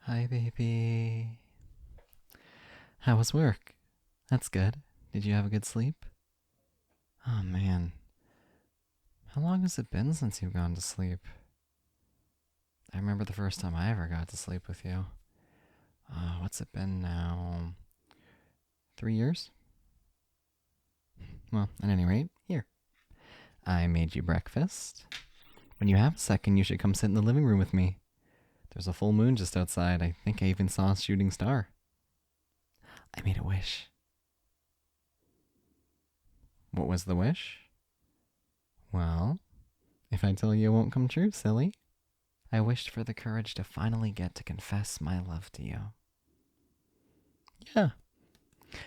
Hi, baby. How was work? That's good. Did you have a good sleep? Oh, man. How long has it been since you've gone to sleep? I remember the first time I ever got to sleep with you. What's it been now? 3 years? Well, at any rate, here. I made you breakfast. When you have a second, you should come sit in the living room with me. There's a full moon just outside. I think I even saw a shooting star. I made a wish. What was the wish? Well, if I tell you, it won't come true, silly. I wished for the courage to finally get to confess my love to you. Yeah,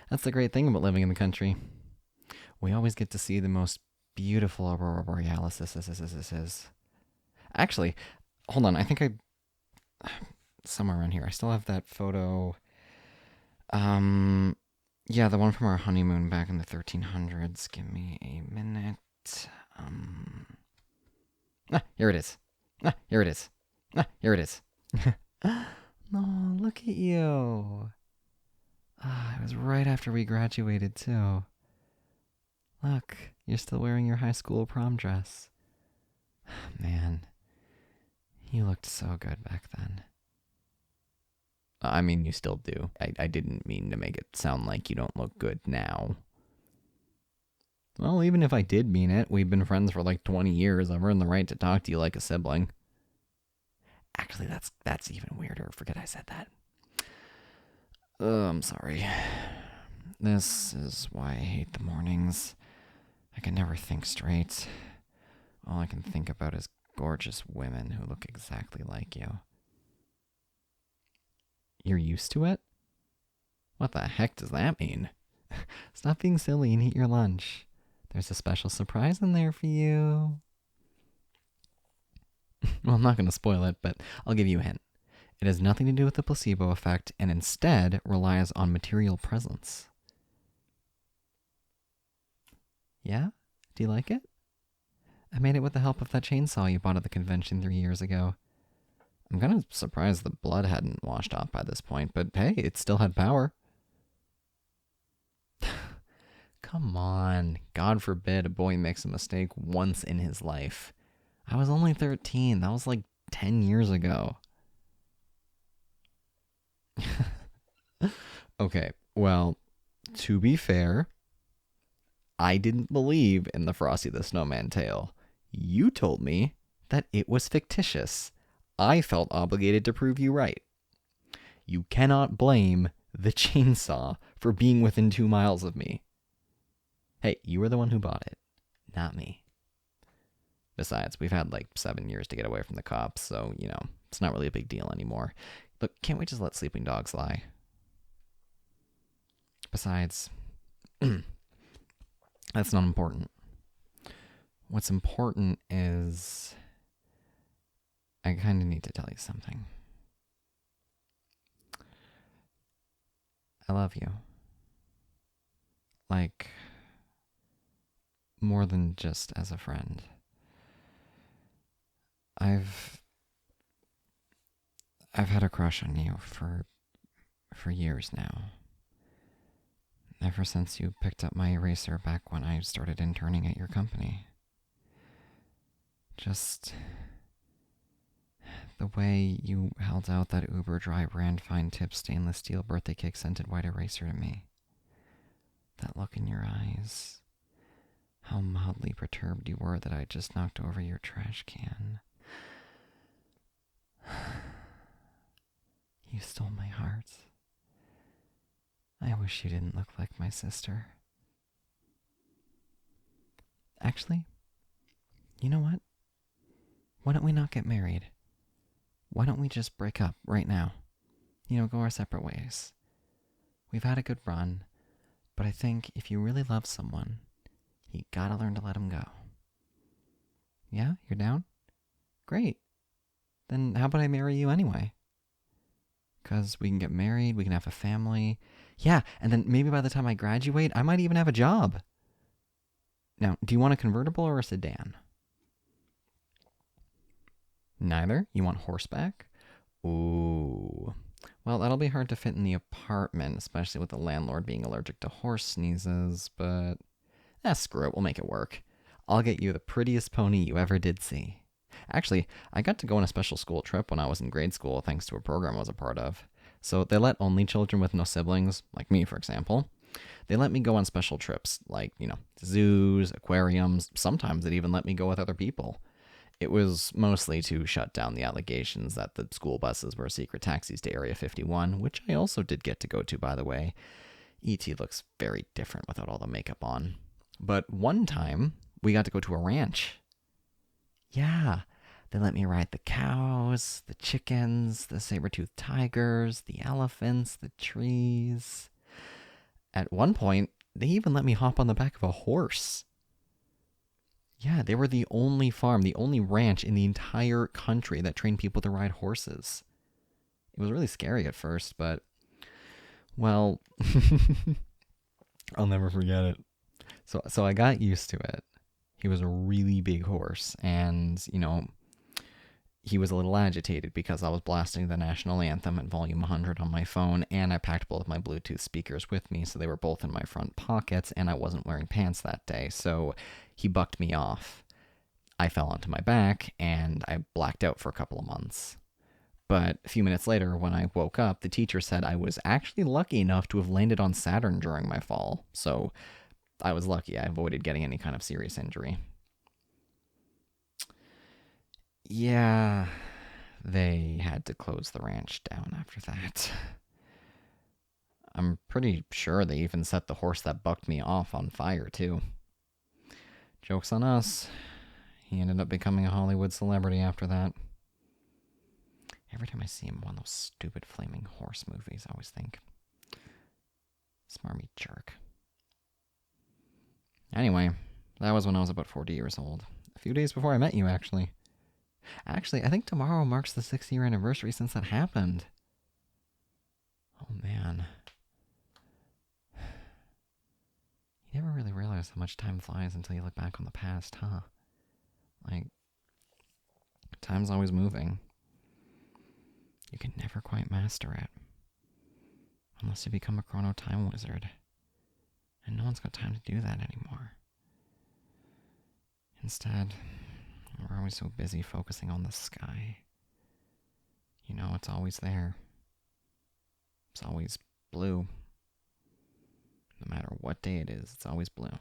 that's the great thing about living in the country. We always get to see the most beautiful aurora borealis. Actually, hold on. I think somewhere around here. I still have that photo. Yeah, the one from our honeymoon back in the 1300s. Give me a minute. Here it is. Here it is. Here it is. No, look at you. It was right after we graduated, too. Look, you're still wearing your high school prom dress. Man, you looked so good back then. I mean, you still do. I didn't mean to make it sound like you don't look good now. Well, even if I did mean it, we've been friends for like 20 years. I've earned the right to talk to you like a sibling. Actually, that's even weirder. Forget I said that. I'm sorry. This is why I hate the mornings. I can never think straight. All I can think about is gorgeous women who look exactly like you. You're used to it? What the heck does that mean? Stop being silly and eat your lunch. There's a special surprise in there for you. Well, I'm not going to spoil it, but I'll give you a hint. It has nothing to do with the placebo effect and instead relies on material presence. Yeah? Do you like it? I made it with the help of that chainsaw you bought at the convention 3 years ago. I'm kind of surprised the blood hadn't washed off by this point, but hey, it still had power. Come on. God forbid a boy makes a mistake once in his life. I was only 13. That was like 10 years ago. Okay, well, to be fair, I didn't believe in the Frosty the Snowman tale. You told me that it was fictitious. I felt obligated to prove you right. You cannot blame the chainsaw for being within 2 miles of me. Hey, you were the one who bought it, not me. Besides, we've had like 7 years to get away from the cops, so, it's not really a big deal anymore. Look, can't we just let sleeping dogs lie? Besides, that's not important. What's important is I kind of need to tell you something. I love you. Like, more than just as a friend. I've had a crush on you for years now. Ever since you picked up my eraser back when I started interning at your company. Just the way you held out that uber dry brand fine tip stainless steel birthday cake scented white eraser to me. That look in your eyes. How mildly perturbed you were that I just knocked over your trash can. You stole my heart. I wish you didn't look like my sister. Actually, you know what? Why don't we not get married? Why don't we just break up right now? Go our separate ways. We've had a good run, but I think if you really love someone, you gotta learn to let them go. Yeah? You're down? Great. Then how about I marry you anyway? Because we can get married, we can have a family. Yeah, and then maybe by the time I graduate, I might even have a job. Now, do you want a convertible or a sedan? Neither? You want horseback? Ooh. Well, that'll be hard to fit in the apartment, especially with the landlord being allergic to horse sneezes, but screw it, we'll make it work. I'll get you the prettiest pony you ever did see. Actually, I got to go on a special school trip when I was in grade school thanks to a program I was a part of. So they let only children with no siblings, like me for example, they let me go on special trips, like, zoos, aquariums. Sometimes it even let me go with other people. It was mostly to shut down the allegations that the school buses were secret taxis to Area 51, which I also did get to go to, by the way. E.T. looks very different without all the makeup on. But one time, we got to go to a ranch. Yeah, they let me ride the cows, the chickens, the saber-toothed tigers, the elephants, the trees. At one point, they even let me hop on the back of a horse. Yeah, they were the only farm, the only ranch in the entire country that trained people to ride horses. It was really scary at first, but, well, I'll never forget it. So I got used to it. He was a really big horse, and, he was a little agitated because I was blasting the national anthem at volume 100 on my phone, and I packed both of my Bluetooth speakers with me, so they were both in my front pockets, and I wasn't wearing pants that day, so he bucked me off. I fell onto my back, and I blacked out for a couple of months. But a few minutes later, when I woke up, the teacher said I was actually lucky enough to have landed on Saturn during my fall, so I was lucky. I avoided getting any kind of serious injury. Yeah, they had to close the ranch down after that. I'm pretty sure they even set the horse that bucked me off on fire, too. Joke's on us. He ended up becoming a Hollywood celebrity after that. Every time I see him in one of those stupid flaming horse movies, I always think, smarmy jerk. Anyway, that was when I was about 40 years old. A few days before I met you, actually. Actually, I think tomorrow marks the 6-year anniversary since that happened. Oh, man. You never really realize how much time flies until you look back on the past, huh? Like, time's always moving. You can never quite master it. Unless you become a chrono time wizard. And no one's got time to do that anymore. Instead, we're always so busy focusing on the sky. It's always there. It's always blue. No matter what day it is, it's always blue.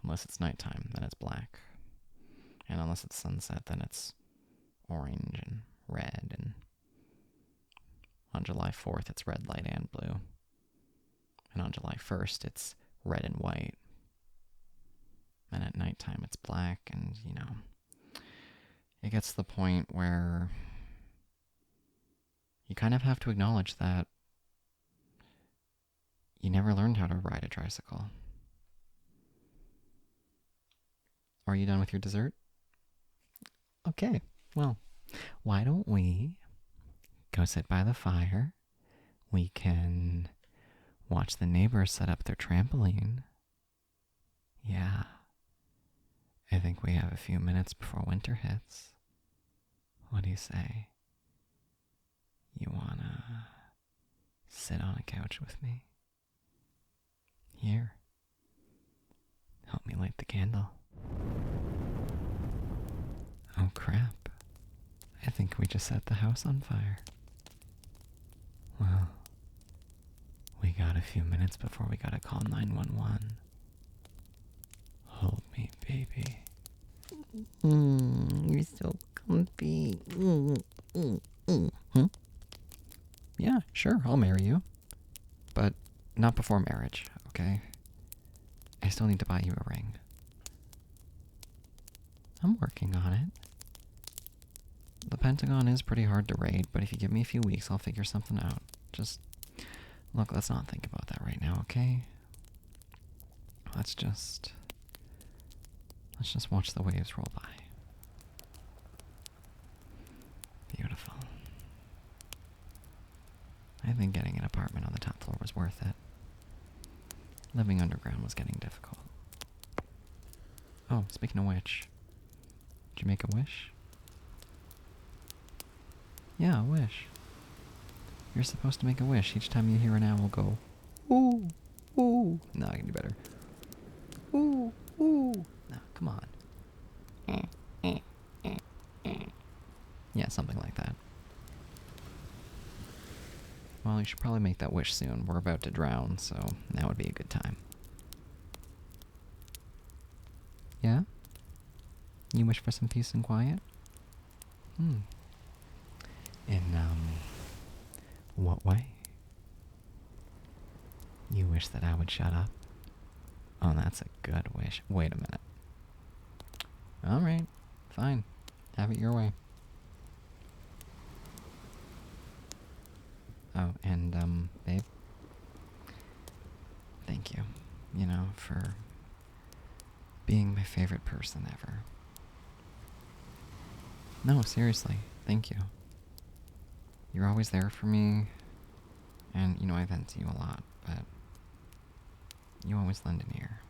Unless it's nighttime, then it's black. And unless it's sunset, then it's orange and red. And on July 4th, it's red, light, and blue. And on July 1st, it's red and white. And at nighttime, it's black, and, it gets to the point where you kind of have to acknowledge that you never learned how to ride a tricycle. Are you done with your dessert? Okay, well, why don't we go sit by the fire? We can watch the neighbors set up their trampoline. Yeah. I think we have a few minutes before winter hits. What do you say? You wanna sit on a couch with me? Here. Help me light the candle. Oh crap. I think we just set the house on fire. Well, we got a few minutes before we gotta call 911. Hold me, baby. You're so comfy. Yeah, sure, I'll marry you. But not before marriage, okay? I still need to buy you a ring. I'm working on it. The Pentagon is pretty hard to raid, but if you give me a few weeks, I'll figure something out. Just, look, let's not think about that right now, okay? Let's just watch the waves roll by. Beautiful. I think getting an apartment on the top floor was worth it. Living underground was getting difficult. Oh, speaking of which, did you make a wish? Yeah, a wish. You're supposed to make a wish each time you hear an owl go, ooh, ooh. No, I can do better. Ooh, ooh. No, come on. Yeah, something like that. Well, you should probably make that wish soon. We're about to drown, so now would be a good time. Yeah? You wish for some peace and quiet? In, what way? You wish that I would shut up? Oh, that's a good wish. Wait a minute. Alright, fine. Have it your way. Oh, and, babe? Thank you, for being my favorite person ever. No, seriously, thank you. You're always there for me, and, I vent to you a lot, but you always lend an ear.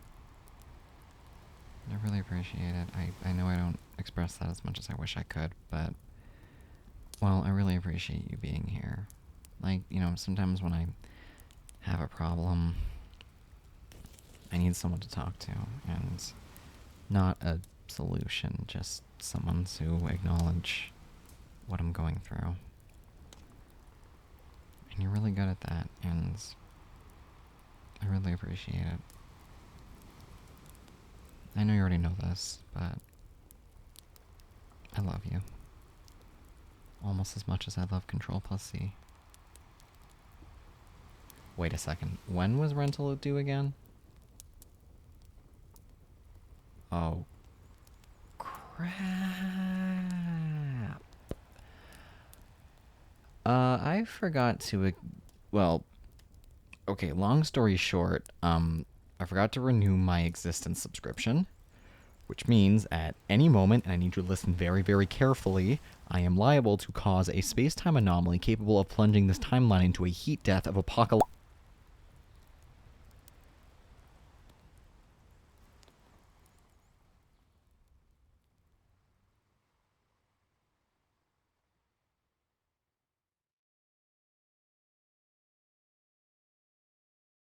I really appreciate it. I know I don't express that as much as I wish I could, but, well, I really appreciate you being here. Like, sometimes when I have a problem, I need someone to talk to, and not a solution, just someone to acknowledge what I'm going through. And you're really good at that, and I really appreciate it. I know you already know this, but I love you. Almost as much as I love Control Plus C. Wait a second. When was rental due again? Oh, crap. I forgot to... Well, okay, long story short, I forgot to renew my existence subscription, which means at any moment, and I need you to listen very, very carefully, I am liable to cause a space-time anomaly capable of plunging this timeline into a heat death of apocalypse.